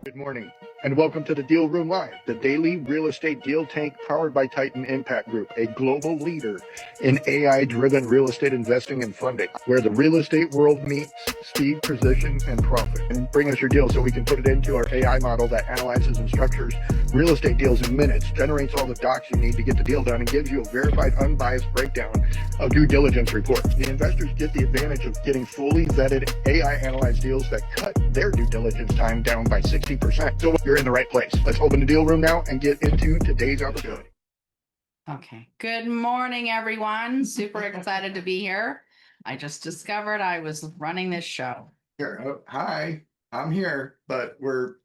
Good morning, and welcome to the Deal Room Live, the daily real estate deal tank powered by Titan Impact Group, a global leader in AI-driven real estate investing and funding, where the real estate world meets speed, precision, and profit. And bring us your deal so we can put it into our AI model that analyzes and structures real estate deals in minutes, generates all the docs you need to get the deal done, and gives you a verified, unbiased breakdown of due diligence report. The investors get the advantage of getting fully vetted AI-analyzed deals that cut their due diligence time down by 60%. So you're in the right place. Let's open the deal room now and get into today's opportunity. Okay. Good morning, everyone. Super excited to be here. I just discovered I was running this show. Here, hi, I'm here, but we're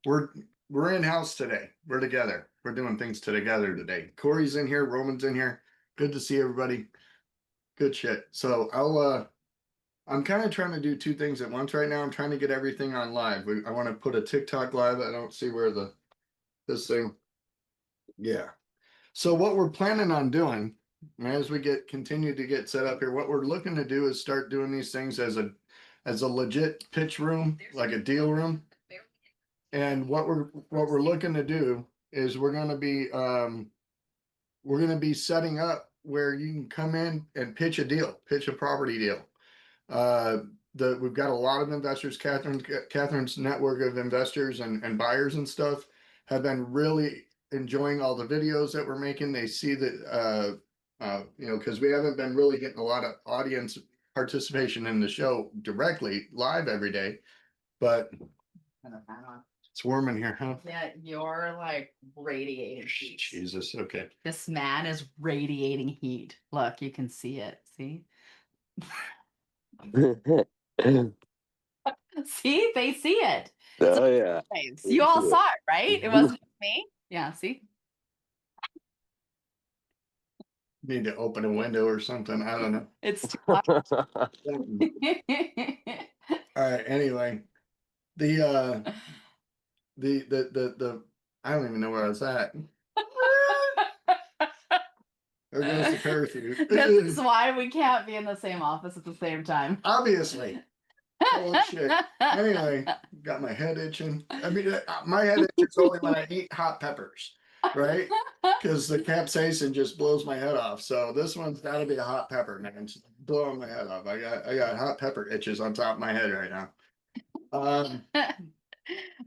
in house today. We're together. We're doing things together today. Corey's in here. Roman's in here. Good to see everybody. Good shit. So I'm kind of trying to do two things at once right now. I'm trying to get everything on live. I want to put a TikTok live. I don't see where this thing. Yeah. So what we're planning on doing as we continue to get set up here, what we're looking to do is start doing these things as a legit pitch room, like a deal room. And what we're looking to do is we're going to be setting up where you can come in and pitch a property deal. We've got a lot of investors. Catherine's network of investors and buyers and stuff have been really enjoying all the videos that we're making. They see that because we haven't been really getting a lot of audience participation in the show directly live every day, but it's warm in here, huh? Yeah, you're like radiating heat. Jesus, okay. This man is radiating heat. Look, you can see it. See? See? They see it. Oh, yeah. You all saw it, right? It wasn't me. Yeah, see? Need to open a window or something. I don't know. It's too hot. All right. Anyway, the I don't even know where I was at. There goes the parachute. This is why we can't be in the same office at the same time. Obviously. Oh shit. Anyway, got my head itching. I mean, my head itches only when I eat hot peppers, right? Because the capsaicin just blows my head off. So this one's got to be a hot pepper, man. It's blowing my head off. I got hot pepper itches on top of my head right now.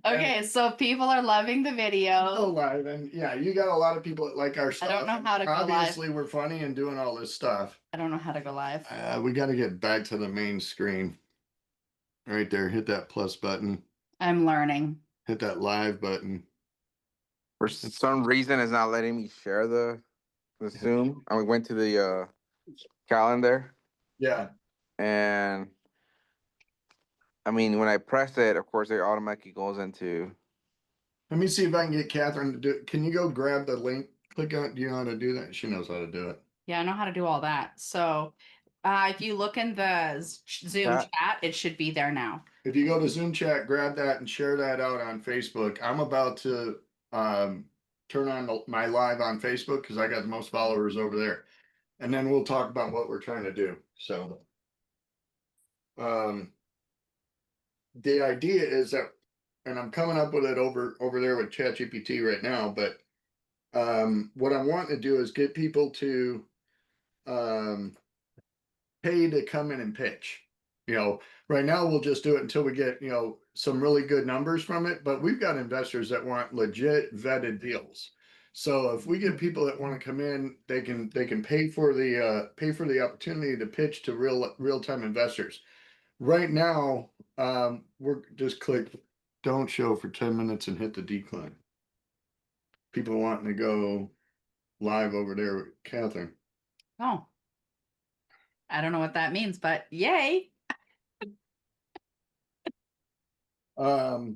Okay, so people are loving the video. Go live, and yeah, you got a lot of people that like our stuff. I don't know how to go live. Obviously, we're funny and doing all this stuff. I don't know how to go live. We got to get back to the main screen. Right there, hit that plus button. I'm learning. Hit that live button. For some reason, it's not letting me share the Zoom. I went to the calendar. Yeah. And I mean, when I press it, of course, it automatically goes into. Let me see if I can get Catherine to do it. Can you go grab the link? Click on it. Do you know how to do that? She knows how to do it. Yeah, I know how to do all that. So if you look in the Zoom chat, it should be there now. If you go to Zoom chat, grab that and share that out on Facebook. I'm about to turn on my live on Facebook because I got the most followers over there. And then we'll talk about what we're trying to do. So the idea is that, and I'm coming up with it over there with ChatGPT right now, but what I want to do is get people to pay to come in and pitch. Right now we'll just do it until we get, some really good numbers from it, but we've got investors that want legit vetted deals. So if we get people that want to come in, they can pay for the opportunity to pitch to real-time investors. Right now, we're just click don't show for 10 minutes and hit the decline. People wanting to go live over there with Catherine. Oh, I don't know what that means, but yay. Okay,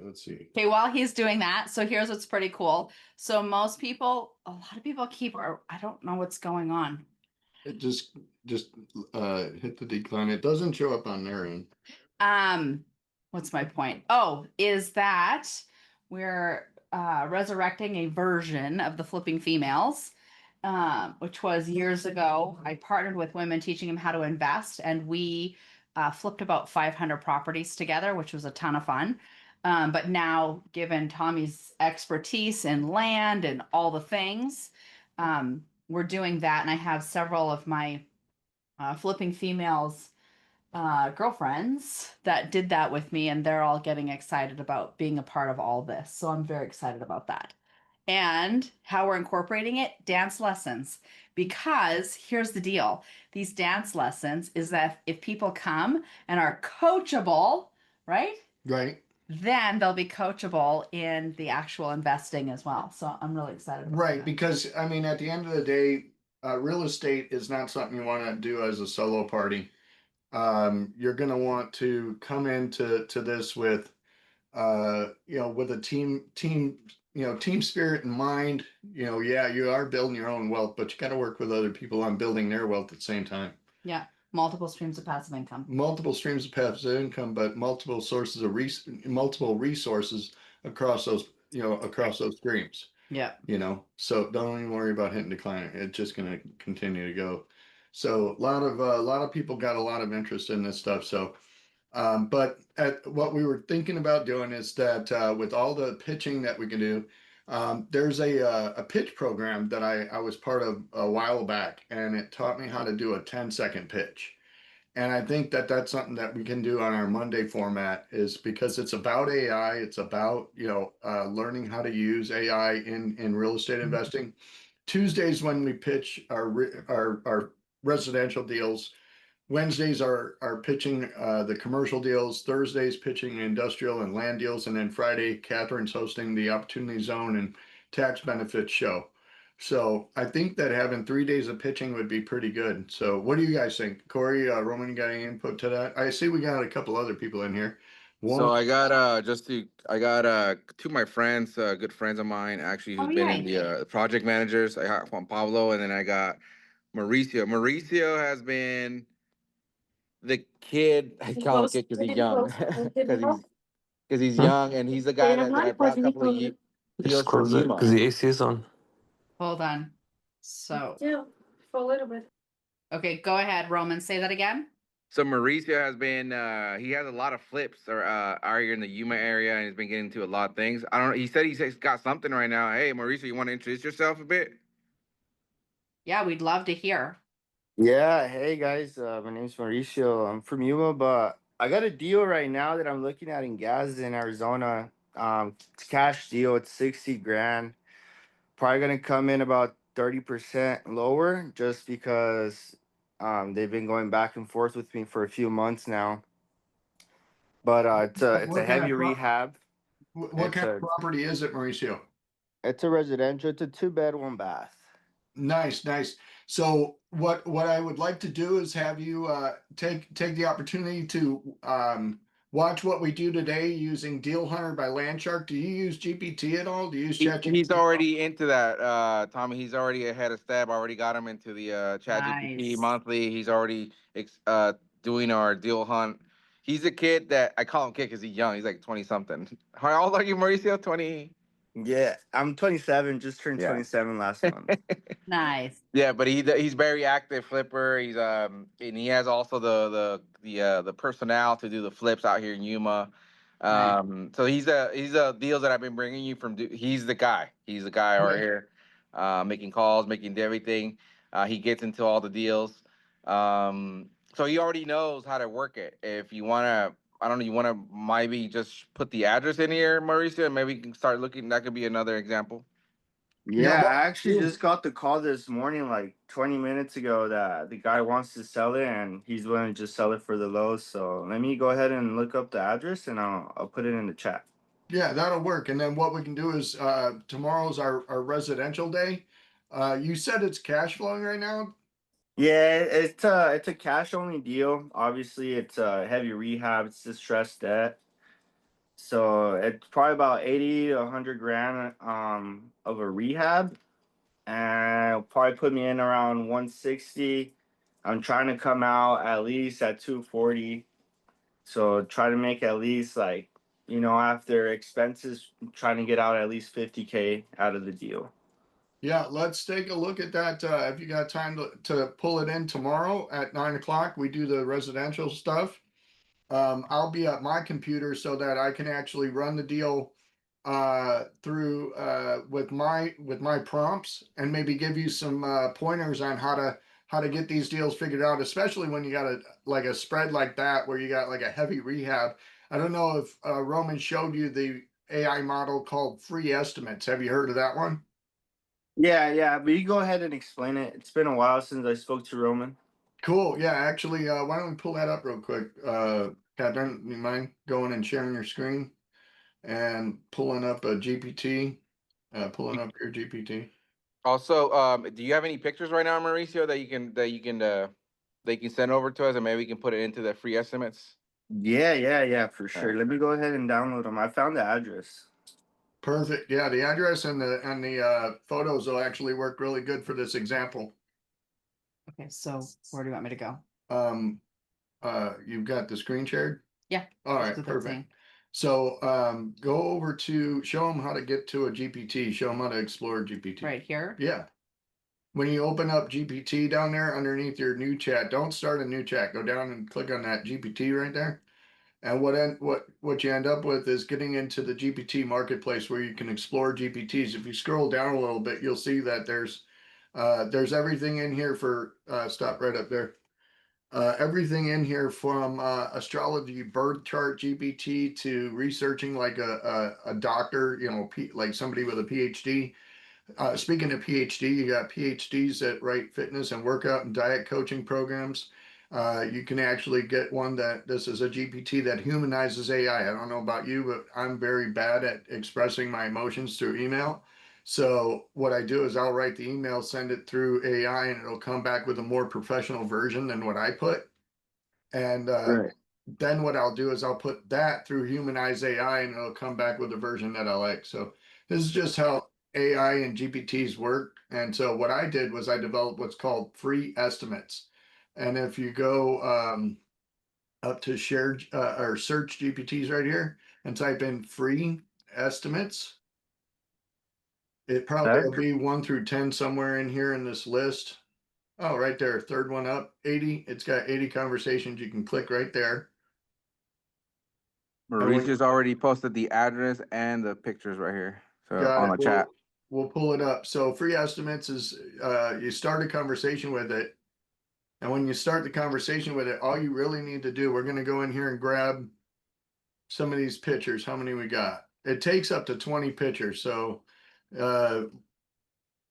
let's see. Okay, while he's doing that, so here's what's pretty cool. So a lot of people I don't know what's going on. It just hit the decline. It doesn't show up on their end. What's my point? Oh, is that we're resurrecting a version of the Flipping Females, which was years ago. I partnered with women teaching them how to invest, and we flipped about 500 properties together, which was a ton of fun. But now, given Tommy's expertise in land and all the things, we're doing that. And I have several of my flipping females girlfriends that did that with me, and they're all getting excited about being a part of all this. So I'm very excited about that. And how we're incorporating it, dance lessons. Because here's the deal, these dance lessons is that if people come and are coachable, right? Right. Then they'll be coachable in the actual investing as well. So I'm really excited about Right. that. Because I mean, at the end of the day, real estate is not something you want to do as a solo party. You're going to want to come into this with, with a team spirit in mind. Yeah, you are building your own wealth, but you got to work with other people on building their wealth at the same time. Yeah, multiple streams of passive income. Multiple streams of passive income, but multiple sources of multiple resources across those streams. Yeah. So don't even worry about hitting decline. It's just going to continue to go. So a lot of people got a lot of interest in this stuff. So, but what we were thinking about doing is that with all the pitching that we can do, there's a pitch program that I was part of a while back, and it taught me how to do a 10-second pitch. And I think that that's something that we can do on our Monday format, is because it's about AI. It's about, learning how to use AI in real estate investing. Tuesdays when we pitch our residential deals. Wednesdays are pitching the commercial deals. Thursdays pitching industrial and land deals, and then Friday Catherine's hosting the Opportunity Zone and Tax Benefits show. So I think that having 3 days of pitching would be pretty good. So what do you guys think? Corey, Roman, you got any input to that? I see we got a couple other people in here. So One, I got two of my friends, good friends of mine, actually, Oh, who's been in yay. the project managers. I got Juan Pablo, and then I got Mauricio. Mauricio has been the kid. I call him kid because he's young, because he's young, and he's the guy that I brought a couple of Just deals from close it because Yuma. the AC is on. Hold on. So, For a little bit. okay, go ahead, Roman. Say that again. So Mauricio has been he has a lot of flips or out here in the Yuma area, and he's been getting into a lot of things. I don't know. He said he's got something right now. Hey, Mauricio, you want to introduce yourself a bit? Yeah, we'd love to hear. Yeah, hey guys, my name's Mauricio. I'm from Yuma, but I got a deal right now that I'm looking at in Gadsden, Arizona. It's a cash deal. It's 60 grand. Probably gonna come in about 30% lower, just because they've been going back and forth with me for a few months now. But it's a What kind heavy of rehab. what kind of property is it, Mauricio? It's a residential. It's a 2-bed, 1 bath. Nice, nice. So what I would like to do is have you take the opportunity to watch what we do today using Deal Hunter by Landshark. Do you use GPT at all? Do you use ChatGPT? He's already into that, Tommy. He's already ahead of step. Already got him into the ChatGPT Nice. monthly. He's already doing our deal hunt. He's a kid that I call him kid because he's young. He's like 20 something. How old are you, Mauricio? 20. Yeah, I'm 27. Just turned Yeah. 27 last month. Nice. Yeah, but he's very active flipper. He's and he has also the personnel to do the flips out here in Yuma. Right. So he's a deals that I've been bringing you from. He's the guy. He's the guy right here, making calls, making everything. He gets into all the deals. So he already knows how to work it. If you wanna, I don't know, you wanna maybe just put the address in here, Mauricio, and maybe you can start looking. That could be another example. Yeah, what- I actually just got the call this morning, like 20 minutes ago, that the guy wants to sell it and he's willing to just sell it for the low. So let me go ahead and look up the address and I'll put it in the chat. Yeah, that'll work. And then what we can do is tomorrow's our residential day. You said it's cash flowing right now? Yeah, it's a cash only deal. Obviously, it's a heavy rehab. It's distressed debt. So it's probably about 80 to 100 grand of a rehab, and it'll probably put me in around 160. I'm trying to come out at least at 240. So try to make at least, like, after expenses, trying to get out at least 50K out of the deal. Yeah, let's take a look at that. If you got time to pull it in tomorrow at 9 o'clock, we do the residential stuff. I'll be at my computer so that I can actually run the deal through with my prompts and maybe give you some pointers on how to get these deals figured out, especially when you got a spread like that where you got like a heavy rehab. I don't know if Roman showed you the AI model called free estimates. Have you heard of that one? Yeah, but you go ahead and explain it. It's been a while since I spoke to Roman. Cool. Yeah, actually, why don't we pull that up real quick? Catherine, you mind going and sharing your screen and pulling up a GPT? Pulling up your GPT. Also, do you have any pictures right now, Mauricio, that you can send over to us, and maybe we can put it into the free estimates? Yeah, for sure. Alright. Let me go ahead and download them. I found the address. Perfect. Yeah, the address and the photos will actually work really good for this example. Okay, so where do you want me to go? You've got the screen shared? Yeah. All let's right, do that perfect. thing. So go over to show them how to get to a GPT, show them how to explore GPT. Right here. Yeah. When you open up GPT down there underneath your new chat, don't start a new chat. Go down and click on that GPT right there. And what you end up with is getting into the GPT marketplace where you can explore GPTs. If you scroll down a little bit, you'll see that there's everything in here for stop right up there. Everything in here from astrology, birth chart GPT to researching like a doctor, you know, like somebody with a PhD. Speaking of PhD, you got PhDs that write fitness and workout and diet coaching programs. You can actually get one that this is a GPT that humanizes AI. I don't know about you, but I'm very bad at expressing my emotions through email. So what I do is I'll write the email, send it through AI, and it'll come back with a more professional version than what I put. And Right. then what I'll do is I'll put that through humanized AI and it'll come back with a version that I like. So this is just how AI and GPTs work. And so what I did was I developed what's called free estimates. And if you go up to share or search GPTs right here and type in free estimates, it probably Okay. will be 1 through 10 somewhere in here in this list. Oh, right there, third one up, 80. It's got 80 conversations. You can click right there. And when Mauricio's already posted the address and the pictures right here, so got on it, the chat. we'll pull it up. So free estimates is you start a conversation with it. And when you start the conversation with it, all you really need to do, we're going to go in here and grab some of these pictures. How many we got? It takes up to 20 pictures. So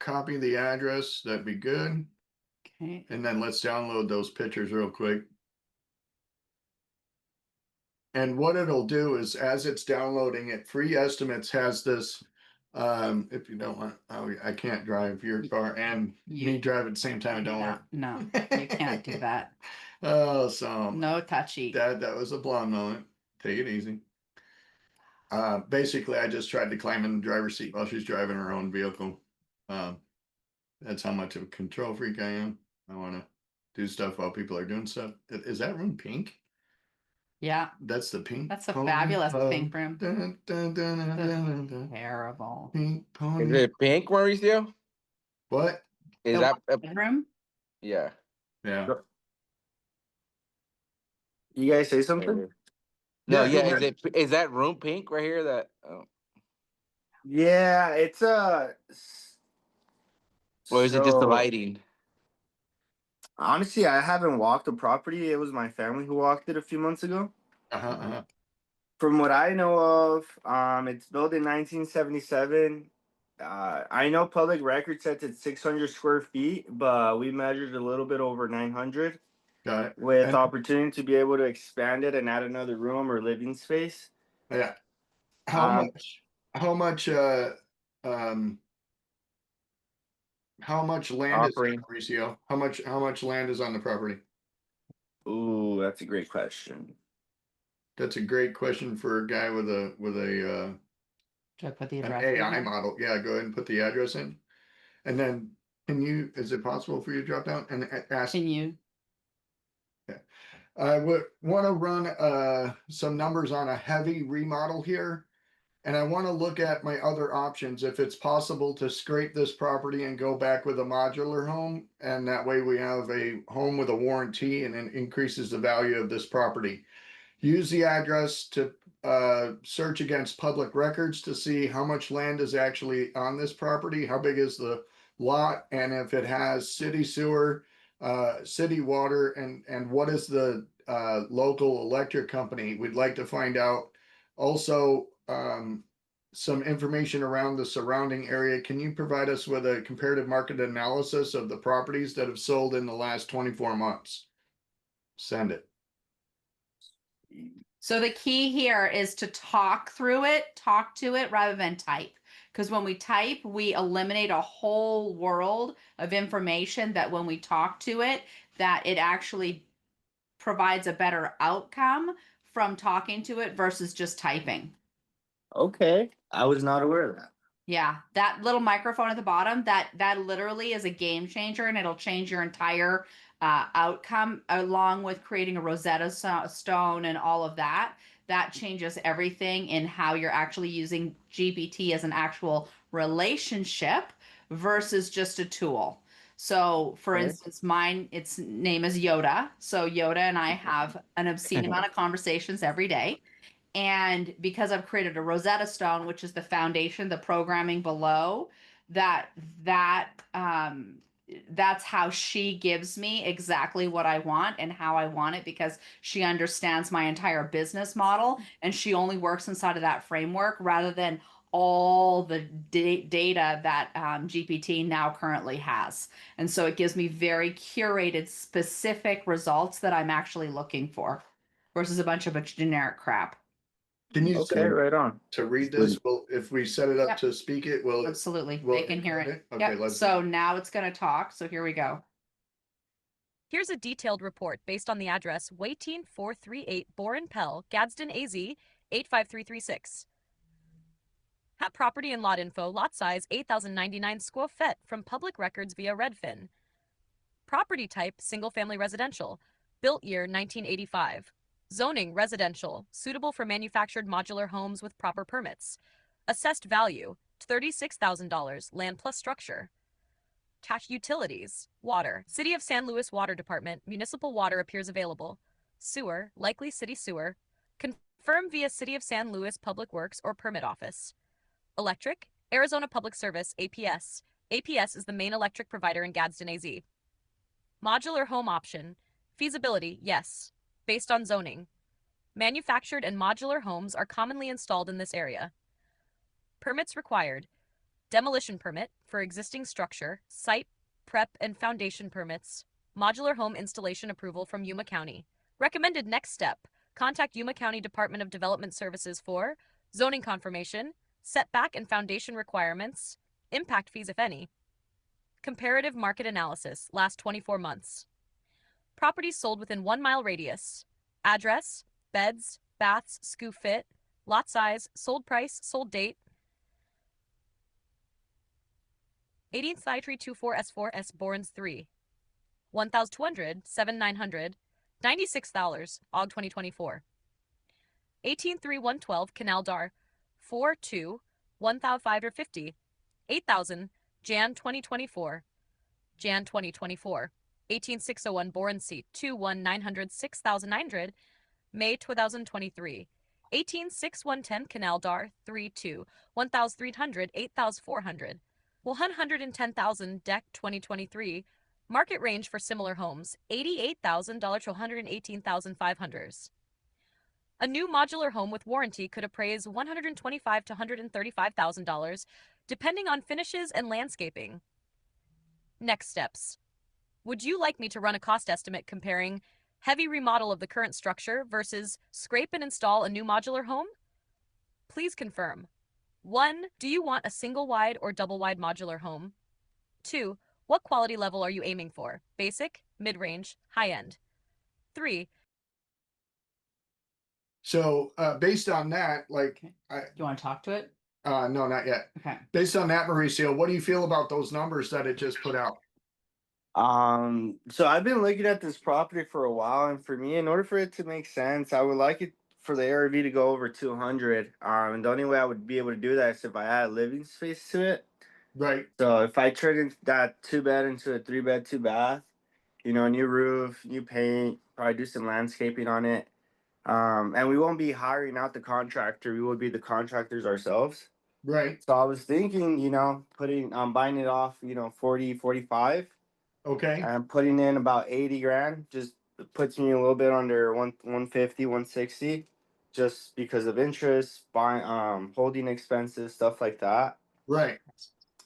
copy the address. That'd be good. Okay. And then let's download those pictures real quick. And what it'll do is as it's downloading it, free estimates has this. If you don't want, I can't drive your car and me drive at the same time. Don't work. No, you can't do that. Oh, so No touchy. that was a blonde moment. Take it easy. Basically, I just tried to climb in the driver's seat while she's driving her own vehicle. Um, that's how much of a control freak I am. I want to do stuff while people are doing stuff. Is that room pink? Yeah, That's the pink. that's a pony fabulous club. pink room. Dun, dun, dun, dun, dun, dun. Terrible. Pink Is pony. it pink, Mauricio? What? Is The that room? yeah? Yeah. You guys say There something? it is. No, Yeah, go yeah. ahead. Is that room pink right here? That Yeah, it's or is it just the so lighting? honestly, I haven't walked the property. It was my family who walked it a few months ago. Uh-huh. From what I know of, it's built in 1977. I know public record says it's 600 square feet, but we measured a little bit over 900 Got it. with And opportunity to be able to expand it and add another room or living space. yeah, how Um, much? How much? Um, how much land is there, Offering. Mauricio? How much land is on the property? ooh, that's a great question. That's a great question for a guy with a Should I put the an address in AI here? model. Yeah, go ahead and put the address in, and then is it possible for you to drop down and ask? Can you? I would want to run some numbers on a heavy remodel here. And I want to look at my other options if it's possible to scrape this property and go back with a modular home. And that way we have a home with a warranty and it increases the value of this property. use the address to search against public records to see how much land is actually on this property, how big is the lot, and if it has city sewer, city water, and what is the local electric company. We'd like to find out also some information around the surrounding area. Can you provide us with a comparative market analysis of the properties that have sold in the last 24 months? Send it. So the key here is to talk through it, talk to it rather than type. Because when we type, we eliminate a whole world of information that when we talk to it, that it actually provides a better outcome from talking to it versus just typing. Okay, I was not aware of that. Yeah, that little microphone at the bottom, that literally is a game changer, and it'll change your entire outcome, along with creating a Rosetta Stone and all of that. That changes everything in how you're actually using GPT as an actual relationship versus just a tool. So, for Okay. instance, mine, its name is Yoda. So Yoda and I have an obscene amount of conversations every day. And because I've created a Rosetta Stone, which is the foundation, the programming below, that's how she gives me exactly what I want and how I want it, because she understands my entire business model and she only works inside of that framework rather than all the data that GPT now currently has. And so it gives me very curated, specific results that I'm actually looking for versus a bunch of generic crap. Can you Okay, right on. to read this? Well, if we set it up Yep. to speak it, will it? Absolutely. will They can hear record it. Okay, Yep. let's. So now it's going to talk. So here we go. Here's a detailed report based on the address Waiteen 438 Boren Pell, Gadsden, AZ 85336. Hat property and lot info, lot size 8,099 square feet from public records via Redfin. Property type single family residential, built year 1985. Zoning residential, suitable for manufactured modular homes with proper permits. Assessed value $36,000, land plus structure. Cash utilities, water. City of San Luis Water Department, municipal water appears available. Sewer, likely city sewer. Confirm via City of San Luis Public Works or Permit Office. Electric, Arizona Public Service, APS. APS is the main electric provider in Gadsden, AZ. Modular home option. Feasibility, yes. Based on zoning. Manufactured and modular homes are commonly installed in this area. Permits required. Demolition permit for existing structure, site, prep, and foundation permits. Modular home installation approval from Yuma County. Recommended next step. Contact Yuma County Department of Development Services for zoning confirmation, setback and foundation requirements, impact fees if any. Comparative market analysis, last 24 months. Properties sold within 1 mile radius. Address, beds, baths, SKU fit, lot size, sold price, sold date. 18th Scitree 24S4S Borens 3. 1,200, 7,900, $96, AUG 2024. 183112 Canal Dar 4-2, 1,550, 8,000, Jan 2024. Jan 2024. 18601 Boren Seat 21900 6,900, May 2023. 18610 Canal Dar 32, 1,300, 8,400. 110,000 Deck 2023. Market range for similar homes, $88,000 to $118,500. A new modular home with warranty could appraise $125,000 to $135,000, depending on finishes and landscaping. Next steps. Would you like me to run a cost estimate comparing heavy remodel of the current structure versus scrape and install a new modular home? Please confirm. 1. Do you want a single-wide or double-wide modular home? 2. What quality level are you aiming for? Basic, mid-range, high-end? 3. So based on that, like, Do you want to talk to it? no, not yet. Okay. Based on that, Mauricio, what do you feel about those numbers that it just put out? So I've been looking at this property for a while, and for me, in order for it to make sense, I would like it for the ARV to go over 200. And the only way I would be able to do that is if I add living space to it. Right. So if I turn that 2-bed into a 3-bed, 2-bath, new roof, new paint, probably do some landscaping on it. And we won't be hiring out the contractor. We will be the contractors ourselves. Right. So I was thinking, putting buying it off, 40, 45, Okay. and putting in about 80 grand. Just puts me a little bit under 150, 160, just because of interest, buying holding expenses, stuff like that. Right.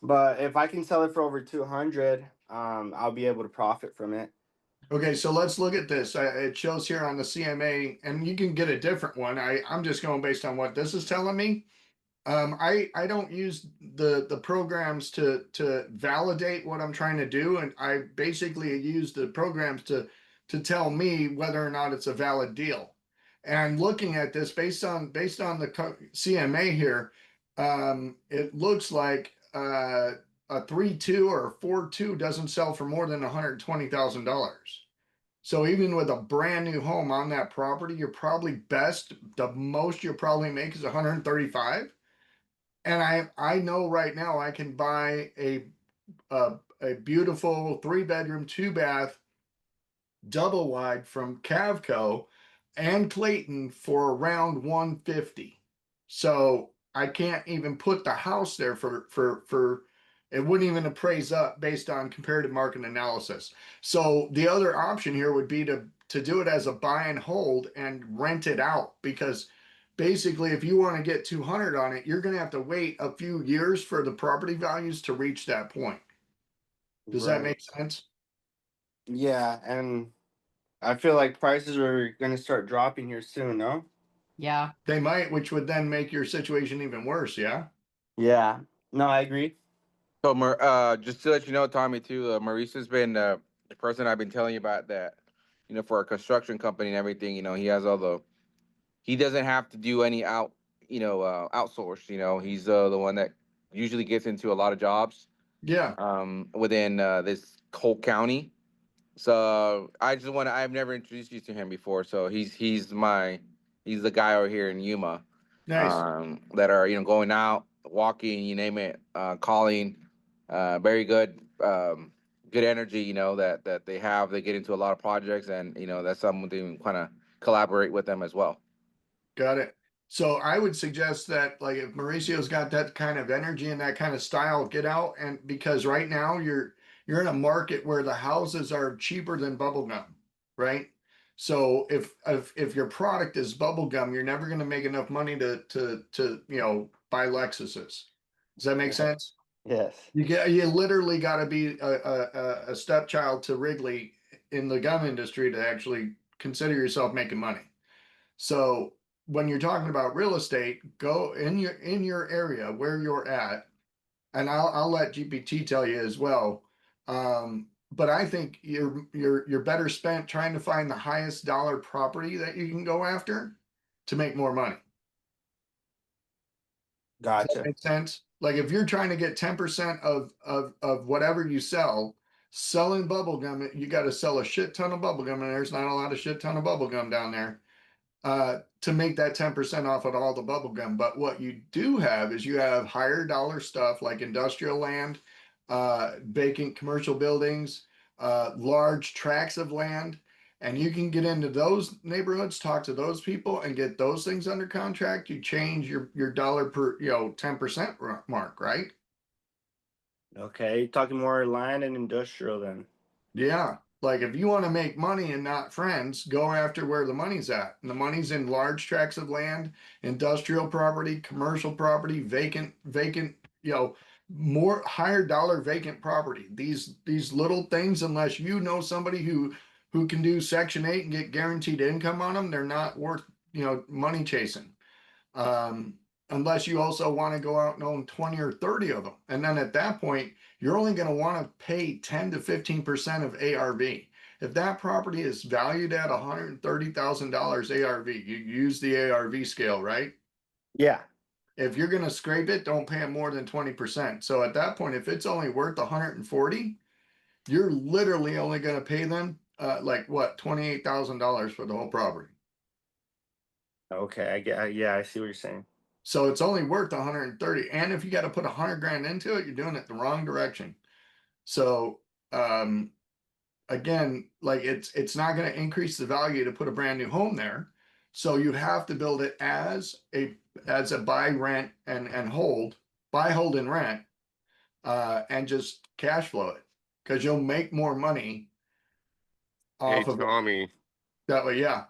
But if I can sell it for over 200, I'll be able to profit from it. Okay, so let's look at this. It shows here on the CMA, and you can get a different one. I'm just going based on what this is telling me. I don't use the programs to validate what I'm trying to do, and I basically use the programs to tell me whether or not it's a valid deal. And looking at this based on the CMA here, it looks like a 3.2 or a 4.2 doesn't sell for more than $120,000. So even with a brand new home on that property, you're probably the most you'll probably make is 135. And I know right now I can buy a beautiful 3-bedroom, 2-bath, double wide from Cavco and Clayton for around 150. So I can't even put the house there for it wouldn't even appraise up based on comparative market analysis. So the other option here would be to do it as a buy and hold and rent it out, because basically if you want to get 200 on it, you're going to have to wait a few years for the property values to reach that point. Does that Right. make sense? Yeah, and I feel like prices are going to start dropping here soon, no? Yeah. They might, which would then make your situation even worse. Yeah. Yeah. No, I agree. So, just to let you know, Tommy, too, Maurice's been the person I've been telling you about that, for a construction company and everything. He has he doesn't have to do any outsource. He's the one that usually gets into a lot of jobs Yeah. within this whole county. So I've never introduced you to him before. So he's the guy over here in Yuma, Nice. that are going out, walking, you name it, calling, very good, good energy. That they have. They get into a lot of projects, and that's something to kind of collaborate with them as well. Got it. So I would suggest that, like, if Mauricio's got that kind of energy and that kind of style, get out. And because right now you're in a market where the houses are cheaper than bubble gum, right? So if your product is bubble gum, you're never going to make enough money to buy Lexuses. Does that make sense? Yes. You literally got to be a stepchild to Wrigley in the gum industry to actually consider yourself making money. So when you're talking about real estate, go in your area where you're at, and I'll let GPT tell you as well. But I think you're better spent trying to find the highest dollar property that you can go after to make more money. Does that Gotcha. make sense? Like if you're trying to get 10% of whatever you sell, selling bubble gum, you got to sell a shit ton of bubble gum, and there's not a lot of shit ton of bubble gum down there to make that 10% off of all the bubble gum. But what you do have is you have higher dollar stuff like industrial land, vacant commercial buildings, large tracts of land. And you can get into those neighborhoods, talk to those people, and get those things under contract. You change your dollar per 10% mark, right? Okay, talking more land and industrial then. Yeah. Like if you want to make money and not friends, go after where the money's at. And the money's in large tracts of land, industrial property, commercial property, vacant, more higher dollar vacant property. These little things, unless you know somebody who can do Section 8 and get guaranteed income on them, they're not worth, money chasing. Unless you also want to go out and own 20 or 30 of them. And then at that point, you're only going to want to pay 10 to 15% of ARV. If that property is valued at $130,000 ARV, you use the ARV scale, right? Yeah. If you're going to scrape it, don't pay it more than 20%. So at that point, if it's only worth 140, you're literally only going to pay them $28,000 for the whole property. Okay, I get. Yeah, I see what you're saying. So it's only worth 130. And if you got to put 100 grand into it, you're doing it the wrong direction. So again, like it's not going to increase the value to put a brand new home there. So you have to build it as a buy, rent, and hold, buy, hold, and rent, and just cash flow it, because you'll make more money Hey, off of it Tommy. that way. Yeah,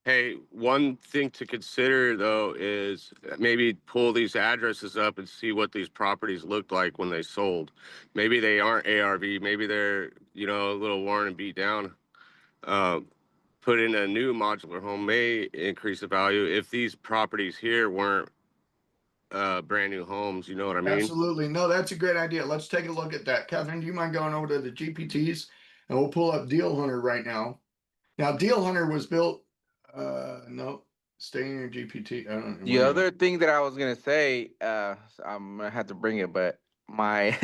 Hey, one thing to consider though is maybe pull these addresses up and see what these properties looked like when they sold. Maybe they aren't ARV. Maybe they're, you know, a little worn and beat down. Put in a new modular home may increase the value if these properties here weren't brand new homes. You know what I mean? absolutely. No, that's a great idea. Let's take a look at that. Catherine, do you mind going over to the GPTs, and we'll pull up Deal Hunter right now. Now, Deal Hunter was built. No, stay in your GPT. I don't know. The other thing that I was gonna say, so I'm gonna have to bring it, but my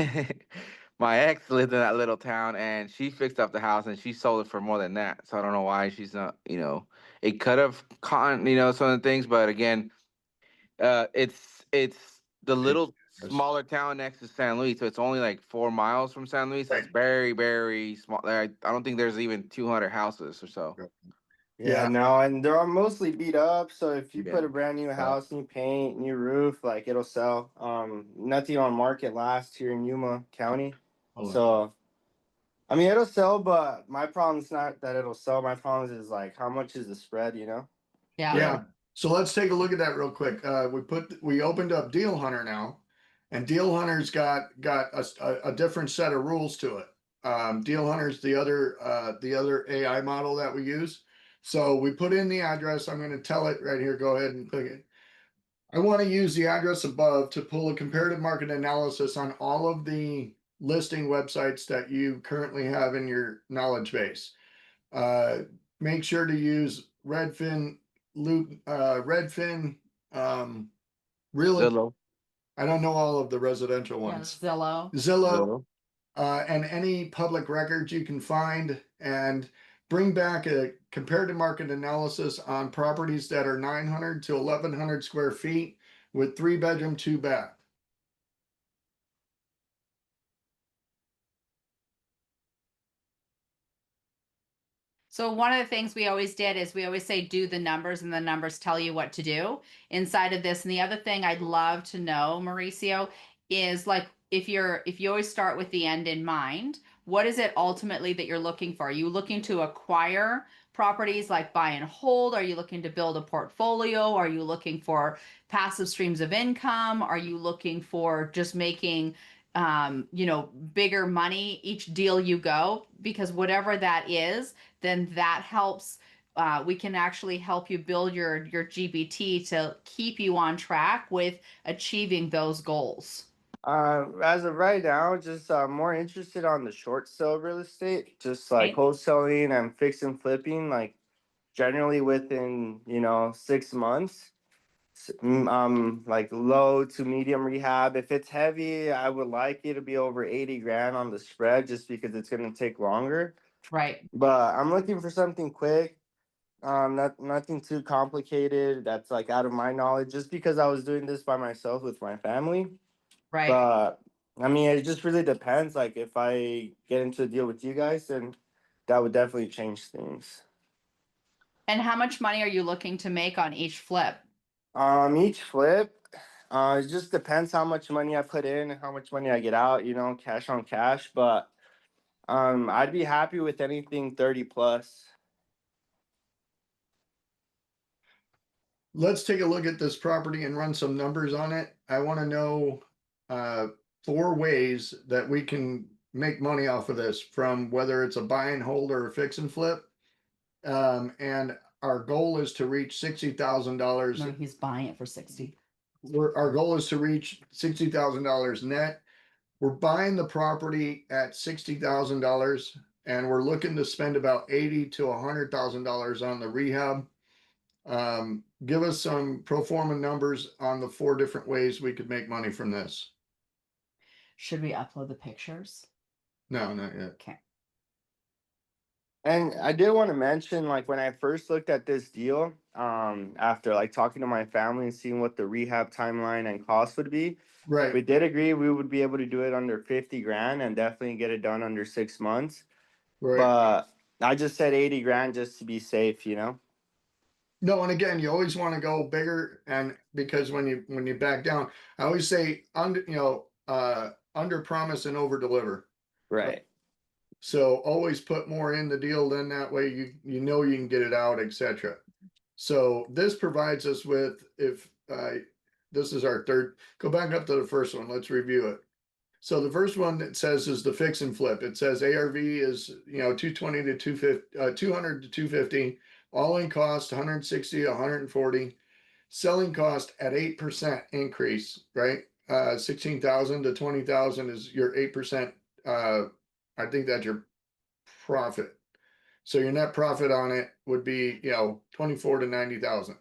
my ex lived in that little town and she fixed up the house and she sold it for more than that. So I don't know why she's not, it could have caught, some of the things, but again, it's the little smaller town next to San Luis, so it's only like 4 miles from San Luis. Right. It's very, very small. I don't think there's even 200 houses or so. Yeah, Yeah. no, and they're all mostly beat up. So if you put Yeah. a brand new house, new paint, new roof, like it'll sell. Nothing on market lasts here in Yuma County. Hold on. So I mean it'll sell, but my problem is not that it'll sell. My problem is like how much is the spread, you know? Yeah. Yeah. So let's take a look at that real quick. We opened up Deal Hunter now, and Deal Hunter's got a different set of rules to it. Deal Hunter's the other AI model that we use. So we put in the address. I'm going to tell it right here. Go ahead and click it. I want to use the address above to pull a comparative market analysis on all of the listing websites that you currently have in your knowledge base. Make sure to use Redfin, really, Zillow. I don't know all of the residential Yeah, ones. Zillow. Zillow, and any public records you can find, and bring back a comparative market analysis on properties that are 900 to 1100 square feet with 3 bedroom, 2 bath. So one of the things we always did is we always say do the numbers and the numbers tell you what to do inside of this. And the other thing I'd love to know, Mauricio, is like if you always start with the end in mind, what is it ultimately that you're looking for? Are you looking to acquire properties like buy and hold? Are you looking to build a portfolio? Are you looking for passive streams of income? Are you looking for just making bigger money each deal you go? Because whatever that is, then that helps. We can actually help you build your GBT to keep you on track with achieving those goals. As of right now, just more interested on the short sale real estate, just like Okay. wholesaling and fix and flipping, like generally within 6 months. Like low to medium rehab. If it's heavy, I would like it to be over 80 grand on the spread, just because it's gonna take longer. Right. But I'm looking for something quick. Nothing too complicated. That's like out of my knowledge, just because I was doing this by myself with my family. Right. But I mean, it just really depends. Like if I get into a deal with you guys, then that would definitely change things. And how much money are you looking to make on each flip? Each flip, it just depends how much money I put in and how much money I get out, cash on cash. But I'd be happy with anything 30 plus. Let's take a look at this property and run some numbers on it. I want to know 4 ways that we can make money off of this, from whether it's a buy and hold or a fix and flip. And our goal is to reach $60,000. No, he's buying it for 60. Our goal is to reach $60,000 net. We're buying the property at $60,000, and we're looking to spend about $80,000 to $100,000 on the rehab. Give us some pro forma numbers on the 4 different ways we could make money from this. Should we upload the pictures? No, not yet. Okay. And I did want to mention, like when I first looked at this deal, after like talking to my family and seeing what the rehab timeline and cost would be, we Right. did agree we would be able to do it under 50 grand and definitely get it done under 6 months. Right. But I just said 80 grand just to be safe, No, and again, you always want to go bigger, and because when you back down, I always say under promise and over deliver. Right. So always put more in the deal, then that way you know you can get it out, etc. So this provides us with, if this is our third, go back up to the first one, let's review it. So the first one that says is the fix and flip. It says ARV is 220 to 250, 200 to 250, all in cost 160 to 140, selling cost at 8% increase, right? 16,000 to 20,000 is your 8%. I think that's your profit. So your net profit on it would be 24 to 90,000.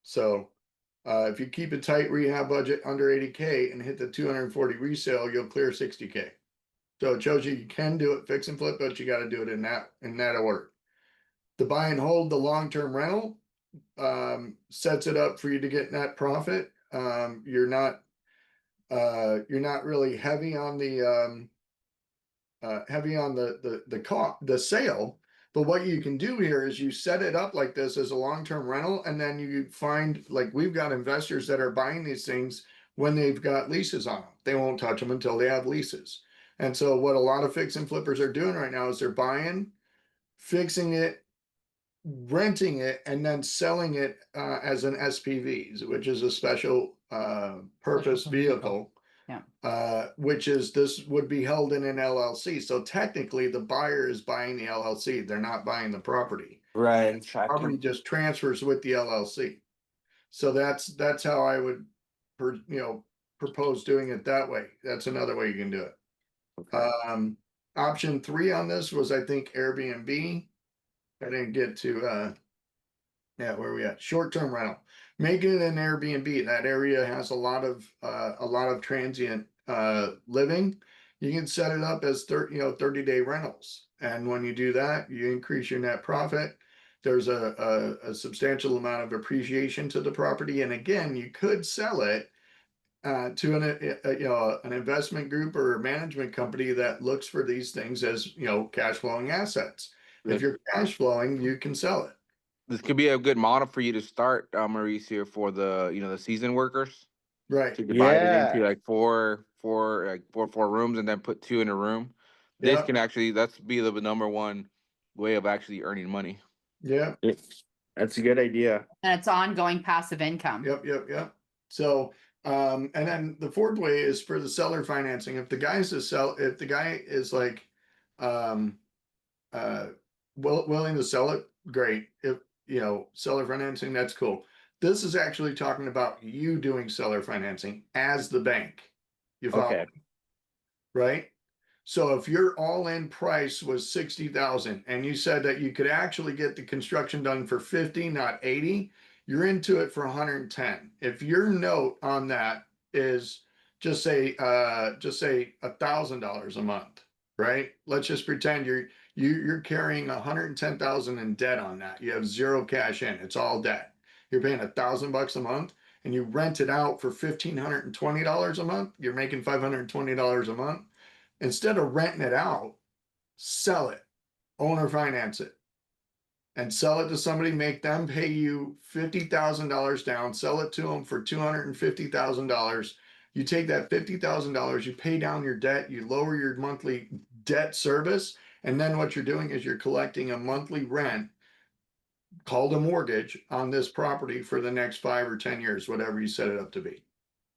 So if you keep a tight rehab budget under 80K and hit the 240 resale, you'll clear 60K. So it shows you can do it fix and flip, but you got to do it in that order. The buy and hold, the long-term rental, sets it up for you to get net profit. You're not really heavy on the the sale. But what you can do here is you set it up like this as a long-term rental, and then you find, like, we've got investors that are buying these things when they've got leases on them. They won't touch them until they have leases. And so what a lot of fix and flippers are doing right now is they're buying, fixing it, renting it, and then selling it as an SPV, which is a special purpose vehicle. Yeah. Which is, this would be held in an LLC. So technically the buyer is buying the LLC. They're not buying the property. Right. Property just transfers with the LLC. So that's how I would propose doing it that way. That's another way you can do it. Okay. Option 3 on this was, I think, Airbnb. I didn't get to where are we at? Short-term rental. Making it an Airbnb. That area has a lot of transient living. You can set it up as 30-day rentals. And when you do that, you increase your net profit. There's a substantial amount of appreciation to the property. And again, you could sell it to an investment group or a management company that looks for these things as cash flowing assets. If you're cash flowing, you can sell it. This could be a good model for you to start, Mauricio, for the the season workers. Right. To divide it into Yeah. like four rooms and then put 2 in a room. This Yeah. can actually, that's be the number one way of actually earning money. Yeah. That's a good idea. And it's ongoing passive income. Yep. So, and then the fourth way is for the seller financing. If the guy is like, willing to sell it, great. If seller financing, that's cool. This is actually talking about you doing seller financing as the bank. You follow? Okay. Right? So if your all-in price was 60,000 and you said that you could actually get the construction done for 50, not 80, you're into it for 110. If your note on that is just say $1,000 a month, right? Let's just pretend you're carrying 110,000 in debt on that. You have zero cash in. It's all debt. You're paying $1,000 a month, and you rent it out for $1,520 a month. You're making $520 a month. Instead of renting it out, sell it, owner finance it, and sell it to somebody. Make them pay you $50,000 down. Sell it to them for $250,000. You take that $50,000, you pay down your debt, you lower your monthly debt service, and then what you're doing is you're collecting a monthly rent called a mortgage on this property for the next 5 or 10 years, whatever you set it up to be.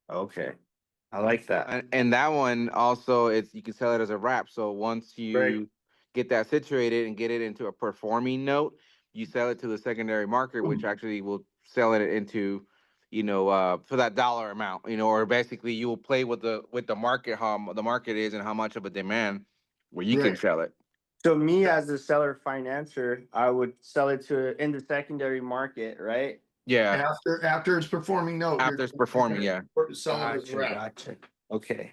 Okay. I like that. And that one also, you can sell it as a wrap. So once you Right. get that situated and get it into a performing note, you sell it to the secondary market, which actually will sell it into, for that dollar amount, or basically you will play with the market, how the market is and how much of a demand where you can Right. sell it. So me as a seller financer, I would sell it in the secondary market, right? Yeah, After it's performing note, after it's performing, yeah. Sell it as a wrap. Gotcha. Okay.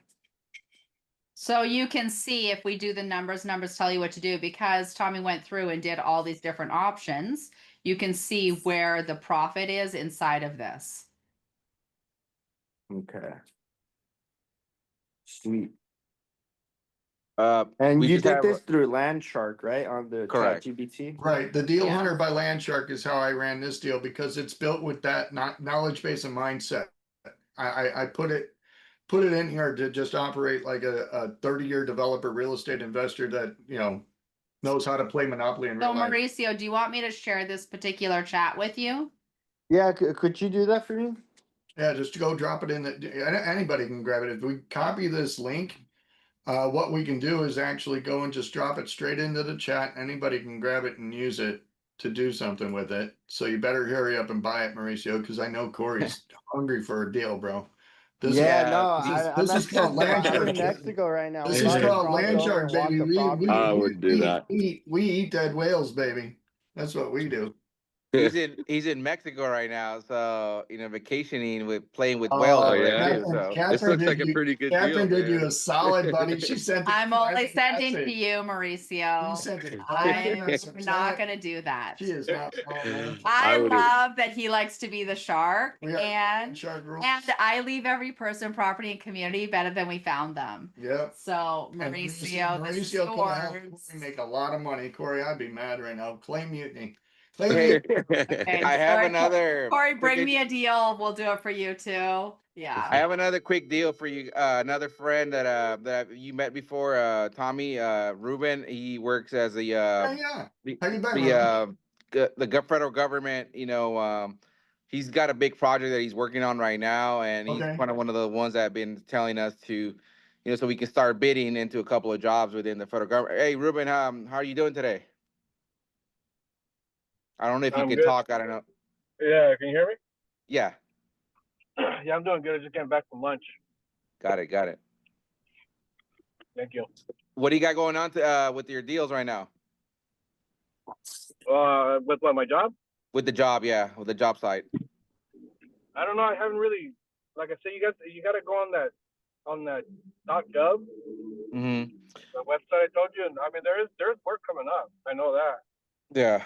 So you can see, if we do the numbers tell you what to do, because Tommy went through and did all these different options. You can see where the profit is inside of this. Okay. Sweet. And we you just did have this through Landshark, right? On the correct. ChatGPT. Right. The Deal Yeah. Hunter by Landshark is how I ran this deal because it's built with that knowledge base and mindset. I put it in here to just operate like a 30-year developer real estate investor that, knows how to play Monopoly in So real life. Mauricio, do you want me to share this particular chat with you? Yeah, could you do that for me? Yeah, just go drop it in anybody can grab it. If we copy this link, what we can do is actually go and just drop it straight into the chat. Anybody can grab it and use it to do something with it. So you better hurry up and buy it, Mauricio, because I know Corey's hungry for a deal, bro. This Yeah, is, no, I'm this is actually called land I'm shark. in Mexico right now. This We're is about to called cross land over shark, and walk baby. the property. I would do that. We eat dead whales, baby. That's what we do. He's in Mexico right now, so vacationing with playing with whales Oh, Oh over there yeah, too. So this looks like a pretty good deal, Catherine did you man. a solid, buddy. She sent it. I'm only private sending to message. you, She Mauricio. sent it. I'm private not message. gonna do that. She is not small. I would. love that he likes to be the shark, We got and shark rules. I leave every person, property, and community better than we found them. Yep. So And Mauricio, this is Mauricio could help yours. Corey make a lot of money. Corey, I'd be mad right now. Claim mutiny. hey, Okay, I have Corey, another. Corey, quick bring me a deal. We'll do it for you too. I Yeah. have another quick deal for you. Another friend that you met before, Tommy Ruben. He works as a Yeah. the How you been, the Ruben? federal government. He's got a big project that he's working on right now, and he's Okay. kind of one of the ones that have been telling us to, so we can start bidding into a couple of jobs within the federal government. Hey, Ruben, how are you doing today? I don't know if you I'm can good. talk. I don't know. Yeah, can you hear me? Yeah, Yeah, I'm doing good. I just came back from lunch. got it. Thank you. What do you got going on with your deals right now? With what, my job? With the job, yeah, with the job site. I don't know. I haven't really, like I said, you got to go on that .gov, Mm-hmm. the website I told you, and I mean there's work coming up. I know that. Yeah.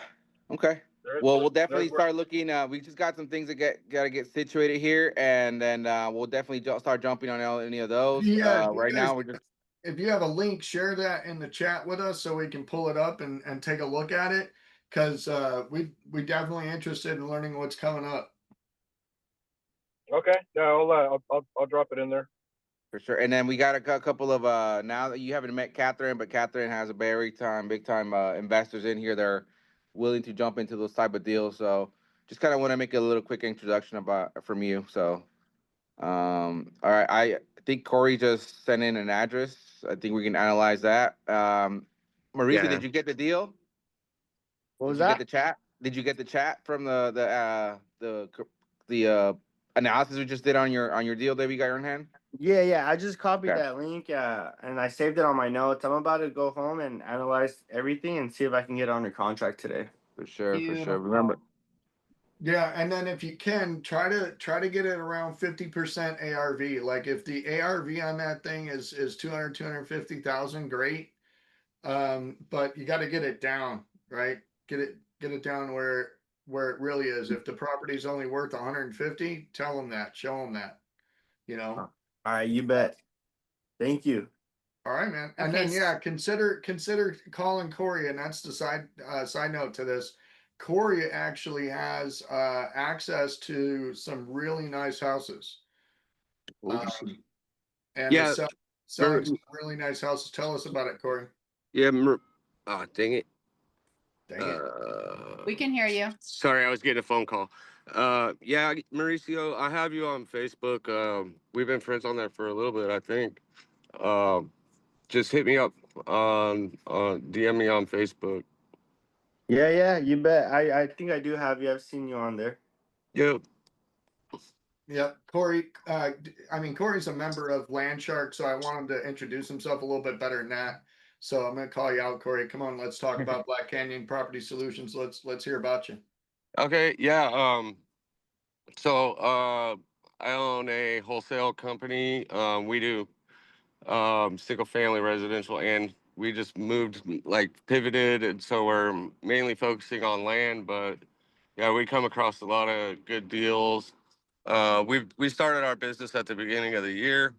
Okay. There's Well, work- we'll definitely there's work. start looking. We just got some things that gotta get situated here, and then we'll definitely start jumping on any of those. Yeah. Right Guys, now, we're just if you have a link, share that in the chat with us so we can pull it up and take a look at it. Cause we definitely interested in learning what's coming up. Okay. Yeah, I'll drop it in there. for sure. And then we got a couple of now that you haven't met Catherine, but Catherine has a big time investors in here that are willing to jump into those type of deals. So just kind of want to make a little quick introduction from you. So all right, I think Corey just sent in an address. I think we can analyze that. Marisa, Yeah. did you get the deal? What was Did you get that? the chat? Did you get the chat from the analysis we just did on your deal that we got in hand? Yeah. I just copied Okay. that link, and I saved it on my notes. I'm about to go home and analyze everything and see if I can get under contract today. For sure. Beautiful. Remember, Yeah, and then if you can try to get it around 50% ARV. Like if the ARV on that thing is 250,000, great. But you got to get it down, right? Get it down where it really is. If the property's only worth 150, tell them that, show them that, All right, you bet. Thank you. All right, man. And Okay, then yeah, consider calling Corey, and that's the side note to this. Corey actually has access to some really nice houses. And Yeah, is selling some really nice houses. Tell us about it, Corey. yeah. Oh, dang it. Dang it. we can hear you. Sorry, I was getting a phone call. Yeah, Mauricio, I have you on Facebook. We've been friends on there for a little bit, I think. Just hit me up on DM me on Facebook. Yeah, you bet. I think I do have you. I've seen you on there. Yep. Yeah, Corey. Corey's a member of Landshark, so I want him to introduce himself a little bit better than that. So I'm gonna call you out, Corey. Come on, let's talk about Black Canyon Property Solutions. Let's hear about you. Okay. Yeah. So I own a wholesale company. We do single family residential, and we just moved, like pivoted, and so we're mainly focusing on land. But yeah, we come across a lot of good deals. We started our business at the beginning of the year.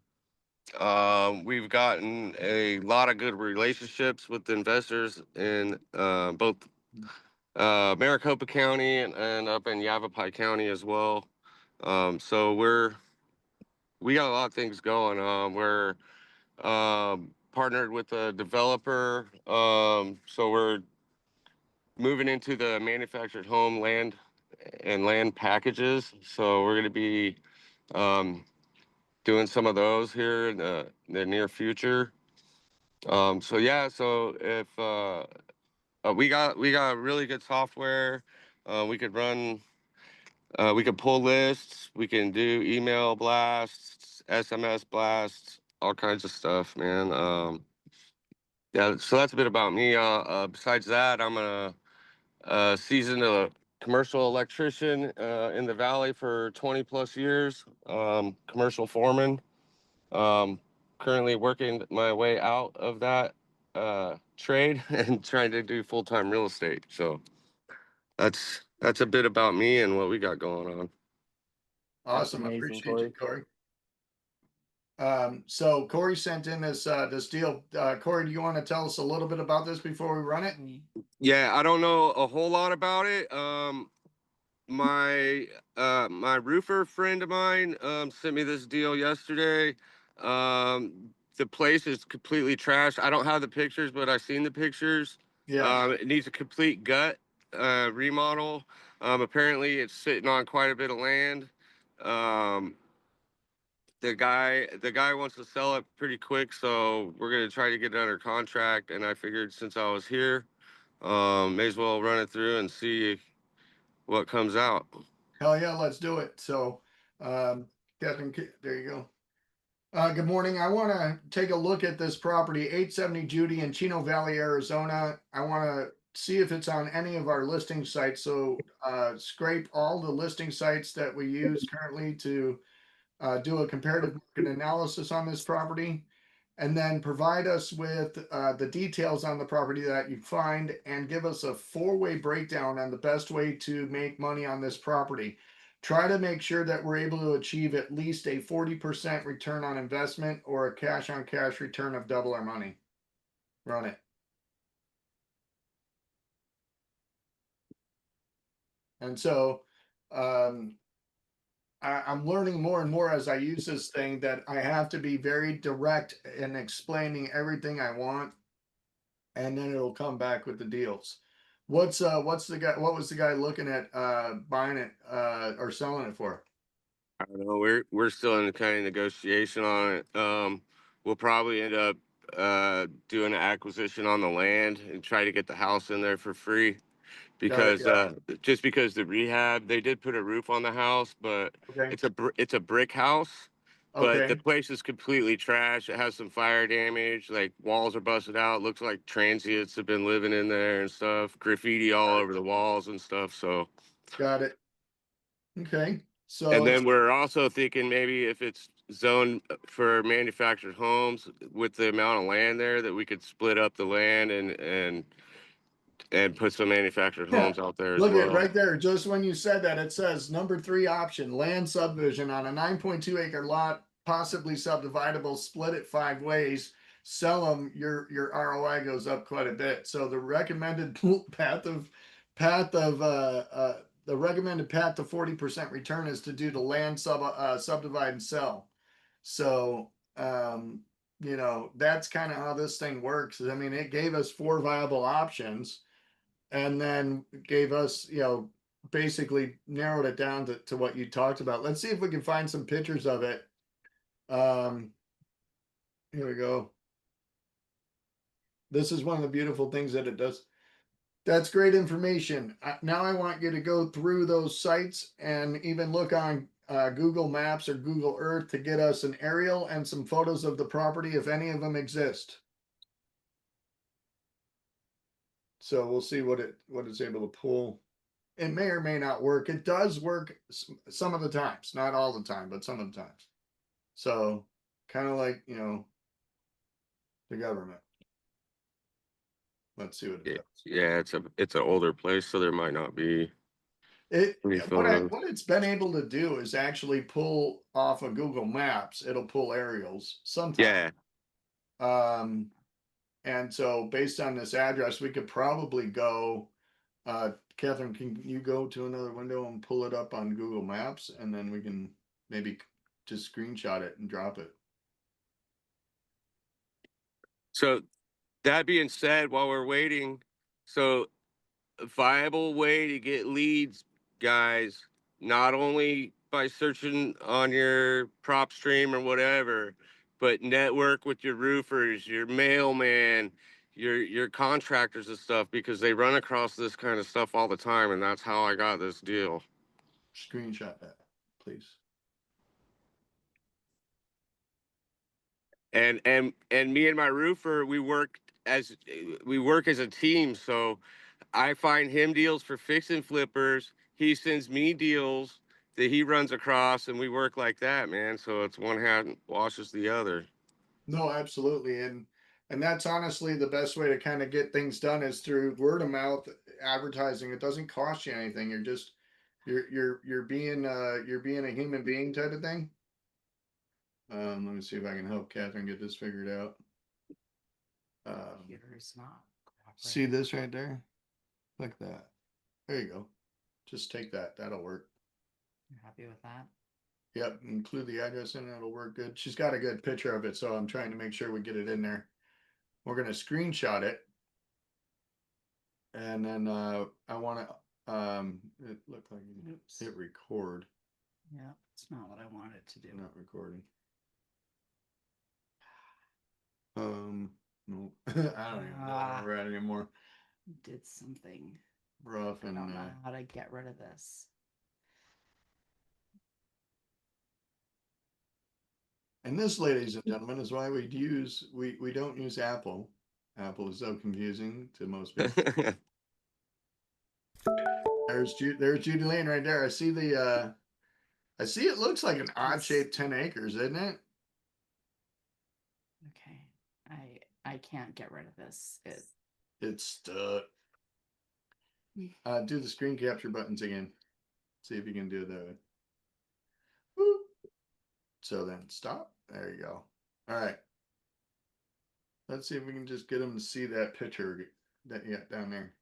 We've gotten a lot of good relationships with the investors in both Maricopa County and up in Yavapai County as well. So we got a lot of things going. We're partnered with a developer, so we're moving into the manufactured home land and land packages. So we're going to be doing some of those here in the near future. So yeah, so if we got really good software, we could run, we could pull lists, we can do email blasts, SMS blasts, all kinds of stuff, man. Yeah, so that's a bit about me. Besides that, I'm a seasoned commercial electrician in the valley for 20 plus years. Commercial foreman. Currently working my way out of that trade and trying to do full-time real estate. So that's a bit about me and what we got going on. That's Awesome. amazing, Appreciate you, Corey. Corey. So Corey sent in this deal. Corey, do you want to tell us a little bit about this before we run it? Yeah, I don't know a whole lot about it. My my roofer friend of mine sent me this deal yesterday. The place is completely trashed. I don't have the pictures, but I've seen the pictures. Yeah. It needs a complete gut remodel. Apparently, it's sitting on quite a bit of land. Um, the guy wants to sell it pretty quick, so we're gonna try to get it under contract. And I figured since I was here, may as well run it through and see what comes out. Hell yeah, let's do it. So, Captain, there you go. Good morning. I want to take a look at this property, 870 Judy in Chino Valley, Arizona. I want to see if it's on any of our listing sites. So, scrape all the listing sites that we use currently to do a comparative market analysis on this property, and then provide us with the details on the property that you find, and give us a four-way breakdown on the best way to make money on this property. Try to make sure that we're able to achieve at least a 40% return on investment or a cash on cash return of double our money. Run it. And so I'm learning more and more as I use this thing that I have to be very direct in explaining everything I want, and then it'll come back with the deals. What's the guy? What was the guy looking at buying it or selling it for? I don't know. We're still in the kind of negotiation on it. We'll probably end up doing an acquisition on the land and try to get the house in there for free Got it. because Yeah. just because the rehab they did put a roof on the house, but Okay. it's a brick house. But the Okay. place is completely trash. It has some fire damage. Like walls are busted out. Looks like transients have been living in there and stuff. Graffiti all over the walls and stuff. So. Got it. Okay. And So it's then we're also thinking maybe if it's zoned for manufactured homes with the amount of land there that we could split up the land and put some manufactured yeah. homes out there as Look at well. right there. Just when you said that, it says number 3 option: land subdivision on a 9.2 acre lot, possibly subdividable, split it 5 ways. Sell them. Your ROI goes up quite a bit. So the recommended path of the recommended path to 40% return is to do the land subdivide and sell. So that's kind of how this thing works. I mean, it gave us 4 viable options, and then gave us, basically narrowed it down to what you talked about. Let's see if we can find some pictures of it. Here we go. This is one of the beautiful things that it does. That's great information. Now I want you to go through those sites and even look on Google Maps or Google Earth to get us an aerial and some photos of the property if any of them exist. So we'll see what it's able to pull. It may or may not work. It does work some of the times, not all the time, but some of the times. So kind of like, the government. Let's see what it does. Yeah, it's an older place, so there might not be Any What photos. it's been able to do is actually pull off of Google Maps. It'll pull aerials sometimes. Yeah. And so based on this address, we could probably go. Catherine, can you go to another window and pull it up on Google Maps, and then we can maybe just screenshot it and drop it. So that being said, while we're waiting, so a viable way to get leads, guys, not only by searching on your prop stream or whatever, but network with your roofers, your mailman, your contractors and stuff, because they run across this kind of stuff all the time, and that's how I got this deal. Screenshot that, please. And me and my roofer, we work as a team. So I find him deals for fix and flippers. He sends me deals that he runs across, and we work like that, man. So it's one hand washes the other. No, absolutely, and that's honestly the best way to kind of get things done is through word of mouth advertising. It doesn't cost you anything. You're just you're being a human being type of thing. Let me see if I can help Catherine get this figured out. Computer's not See cooperating. this right there? Click that. There you go. Just take that. That'll work. You're happy with that? Yep, include the address in it. It'll work good. She's got a good picture of it, so I'm trying to make sure we get it in there. We're gonna screenshot it, and then I want to. It looked like you Oops. hit record. Yeah, it's not what I wanted it to do. Not recording. No, I don't even know where we're at anymore. Did something. Rough I and don't know how to get rid of this. and this, ladies and gentlemen, is why we don't use Apple. Apple is so confusing to most people. There's Judy Lane right there. I see it looks like an odd shaped 10 acres, isn't it? Okay. I can't get rid of this. It's stuck. Do the screen capture buttons again. See if you can do it that way. Woo. So then stop. There you go. All right. Let's see if we can just get them to see that picture that you got down there.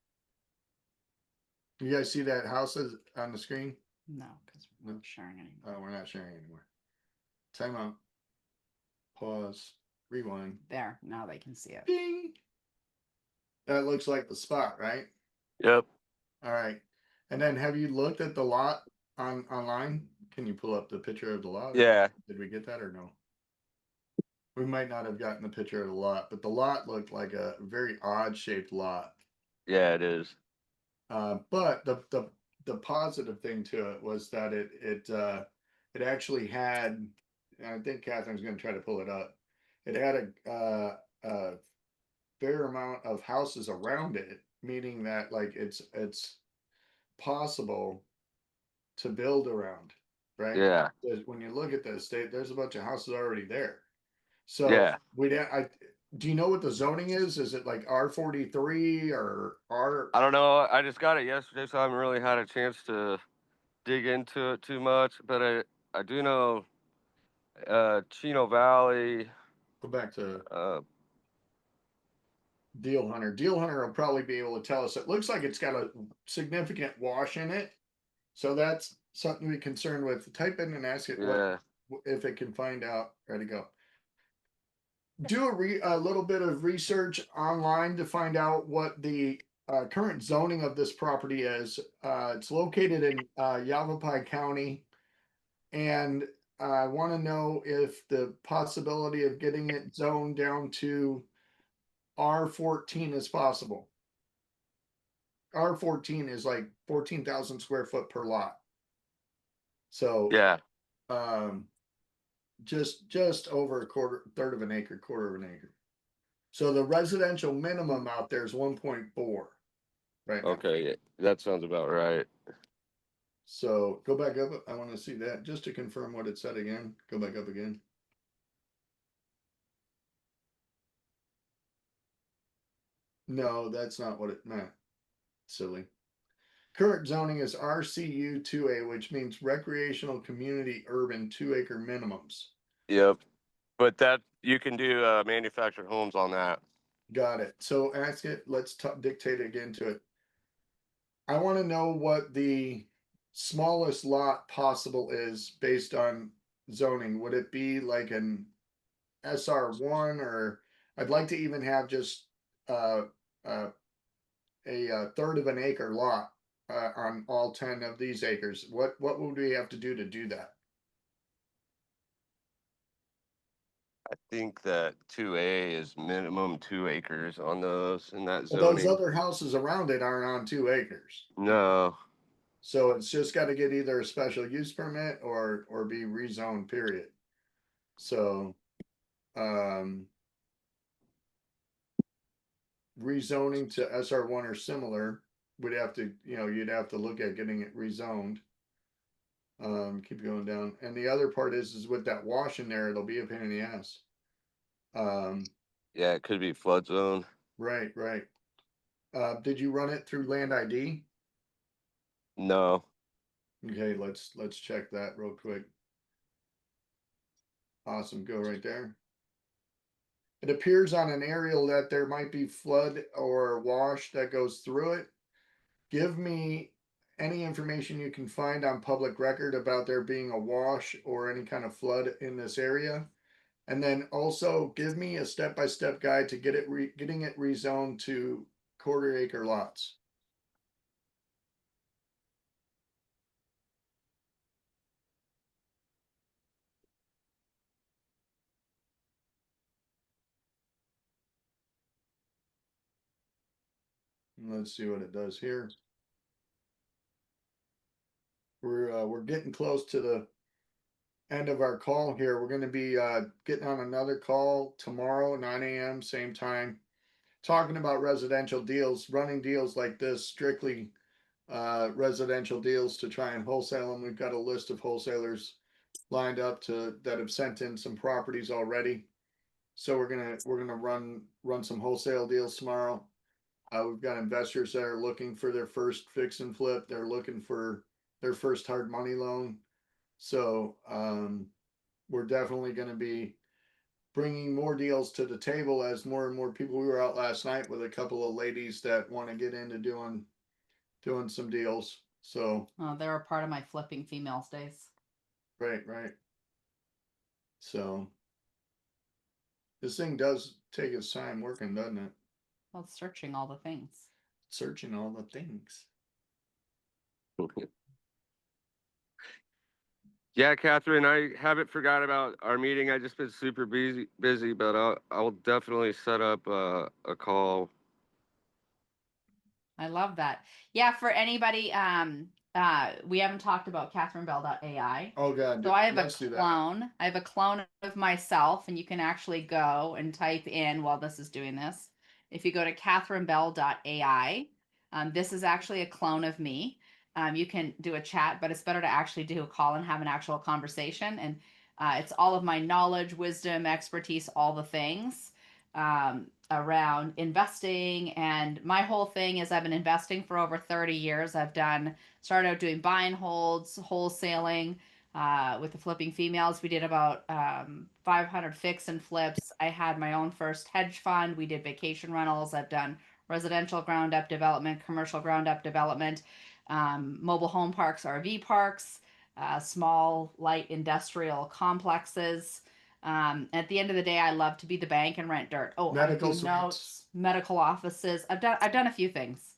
You guys see that house on the screen? No, because we're not sharing anymore. Oh, we're not sharing anymore. Time out. Pause. Rewind. There, now they can see it. Ding. That looks like the spot, right? Yep. All right. And then have you looked at the lot online? Can you pull up the picture of the lot? Yeah. Did we get that or no? We might not have gotten the picture of the lot, but the lot looked like a very odd shaped lot. Yeah, it is. But the positive thing to it was that it actually had, and I think Catherine's going to try to pull it up. It had a fair amount of houses around it, meaning that like it's possible to build around, right? Yeah. When you look at the estate, there's a bunch of houses already there. So Yeah. do you know what the zoning is? Is it like R43 or R? I don't know. I just got it yesterday, so I haven't really had a chance to dig into it too much. But I do know Chino Valley. Go back to Uh, Deal Hunter. Deal Hunter will probably be able to tell us. It looks like it's got a significant wash in it. So that's something to be concerned with. Type in and ask it yeah. if it can find out. Ready to go. Do a little bit of research online to find out what the current zoning of this property is. It's located in Yavapai County, and I want to know if the possibility of getting it zoned down to R14 is possible. R14 is like 14,000 square foot per lot. So Yeah. Just over third of an acre, quarter of an acre. So the residential minimum out there is 1.4 right now. Okay. Yeah, that sounds about right. So go back up. I want to see that just to confirm what it said again. Go back up again. No, that's not what it meant. Silly. current zoning is RCU 2A, which means recreational community urban 2-acre minimums. Yep. But that you can do manufactured homes on that. Got it. So ask it, let's dictate again to it. I want to know what the smallest lot possible is based on zoning. Would it be like an SR1, or I'd like to even have just a third of an acre lot on all 10 of these acres. What would we have to do that? I think that 2A is minimum 2 acres on those in that Well, those zoning. other houses around it aren't on 2 acres. No. So it's just got to get either a special use permit or be rezoned, period. So rezoning to SR1 or similar would have to, you'd have to look at getting it rezoned. Keep going down. And the other part is with that wash in there, it'll be a pain in the ass. Yeah, it could be flood zone. Right. Did you run it through Land ID? No. Okay, let's check that real quick. Awesome, go right there. It appears on an aerial that there might be flood or wash that goes through it. Give me any information you can find on public record about there being a wash or any kind of flood in this area. And then also give me a step-by-step guide to getting it rezoned to 1/4 acre lots. Let's see what it does here. We're getting close to the end of our call here. We're going to be getting on another call tomorrow, 9 a.m. same time, talking about residential deals, running deals like this, strictly residential deals to try and wholesale them. We've got a list of wholesalers lined up that have sent in some properties already. So we're gonna run some wholesale deals tomorrow. We've got investors that are looking for their first fix and flip. They're looking for their first hard money loan. So we're definitely going to be bringing more deals to the table as more and more people. We were out last night with a couple of ladies that want to get into doing some deals. So they're a part of my flipping females days. right. So this thing does take its time working, doesn't it? Well, it's searching all the things. Searching all the things. Yeah, Catherine, I haven't forgot about our meeting. I just been super busy, but I'll definitely set up a call. I love that. Yeah, for anybody, we haven't talked about CatherineBell.ai. Oh God. So I have Let's a do that. clone. I have a clone of myself, and you can actually go and type in while this is doing this. If you go to CatherineBell.ai, this is actually a clone of me. You can do a chat, but it's better to actually do a call and have an actual conversation. And it's all of my knowledge, wisdom, expertise, all the things around investing. And my whole thing is I've been investing for over 30 years. Started out doing buy and holds, wholesaling with the flipping females. We did about 500 fix and flips. I had my own first hedge fund. We did vacation rentals. I've done residential ground up development, commercial ground up development, mobile home parks, RV parks, small light industrial complexes. At the end of the day, I love to be the bank and rent dirt. Oh, Medical I do suites. notes, medical offices. I've done a few things.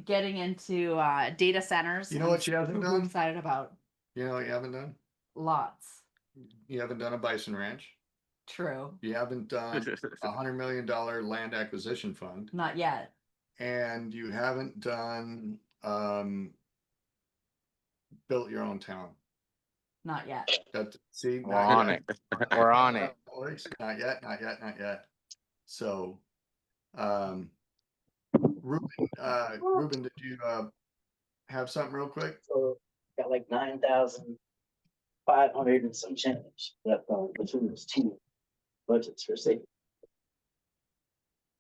Getting into data centers. You know what you haven't done? Excited about. You know what you haven't done? Lots. You haven't done a bison ranch. True. You haven't done $100 million land acquisition fund. Not yet. And you haven't done built your own town. Not yet. See, We're on it. We're on it. Not yet. So, Ruben, did you have something real quick? So got like 9,500 and some change left on between those two budgets for safety.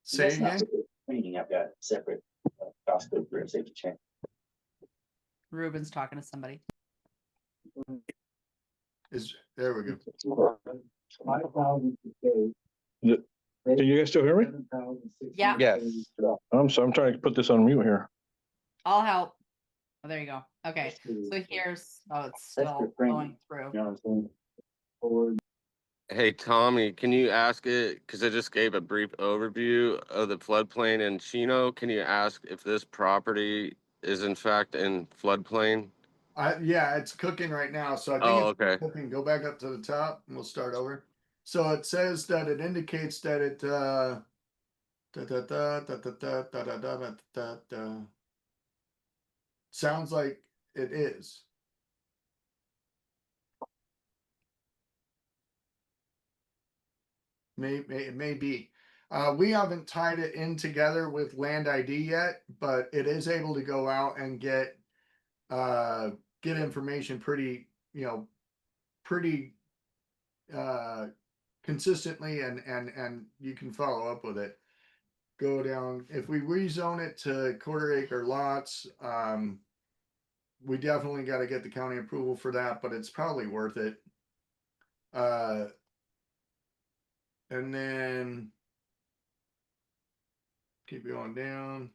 Say That's again? not for the training. I've got separate cost code for safety training. Ruben's talking to somebody. There we go. 5,000 to Can you guys still hear me? Yeah. Yes. I'm sorry, I'm trying to put this on mute here. I'll help. Oh, there you go. Okay. So here's, oh, it's still going through. Hey, Tommy, can you ask it, because I just gave a brief overview of the floodplain in Chino. Can you ask if this property is in fact in floodplain? Yeah, it's cooking right now. So I think Oh, it's okay. cooking. Go back up to the top and we'll start over. So it says that it indicates that it sounds like it is. It may be. We haven't tied it in together with land ID yet, but it is able to go out and get information pretty, pretty consistently, and you can follow up with it. Go down. If we rezone it to quarter acre lots, we definitely got to get the county approval for that, but it's probably worth it. And then keep going down.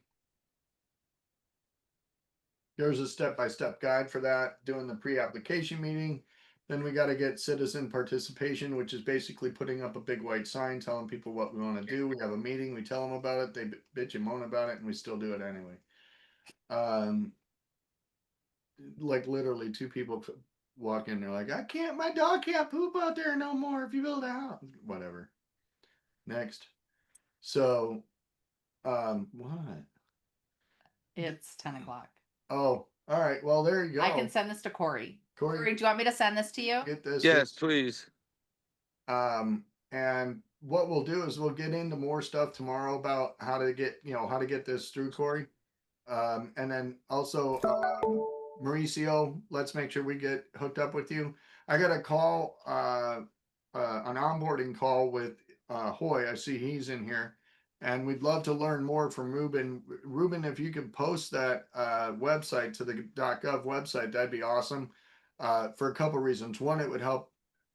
There's a step-by-step guide for that, doing the pre-application meeting. Then we got to get citizen participation, which is basically putting up a big white sign telling people what we want to do. We have a meeting, we tell them about it, they bitch and moan about it, and we still do it anyway. Like literally 2 people walk in, they're like, my dog can't poop out there no more if you build a house. Whatever. Next. So, what? It's 10 o'clock. Oh, all right. Well, there you go. I can send this to Corey. Corey, Corey, do you want me to send this to you? get this. Yes, please. And what we'll do is we'll get into more stuff tomorrow about how to get, how to get this through, Corey. And then also, Mauricio, let's make sure we get hooked up with you. I got a call, an onboarding call with Hoy. I see he's in here, and we'd love to learn more from Ruben. Ruben, if you could post that website to the .gov website, that'd be awesome. For a couple reasons. One, it would help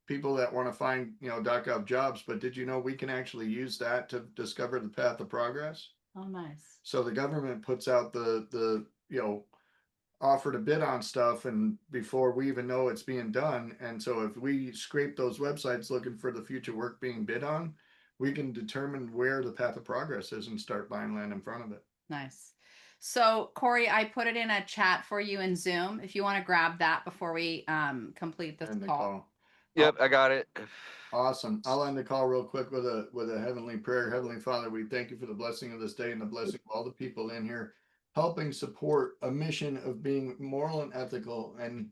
people that want to find, .gov jobs. But did you know we can actually use that to discover the path of progress? Oh, nice. So the government puts out the offer to bid on stuff, and before we even know it's being done. And so if we scrape those websites looking for the future work being bid on, we can determine where the path of progress is and start buying land in front of it. Nice. So Corey, I put it in a chat for you in Zoom. If you want to grab that before we complete this End the call. Yep, I got it. Awesome. I'll end the call real quick with a heavenly prayer. Heavenly Father, we thank you for the blessing of this day and the blessing of all the people in here helping support a mission of being moral and ethical and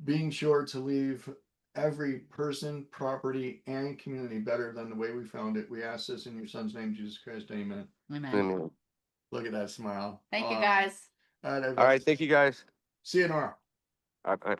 being sure to leave every person, property, and community better than the way we found it. We ask this in your son's name, Jesus Christ. Amen. Amen. Look at that smile. Thank you, guys. All right, All right, thank you guys. see you tomorrow. All right.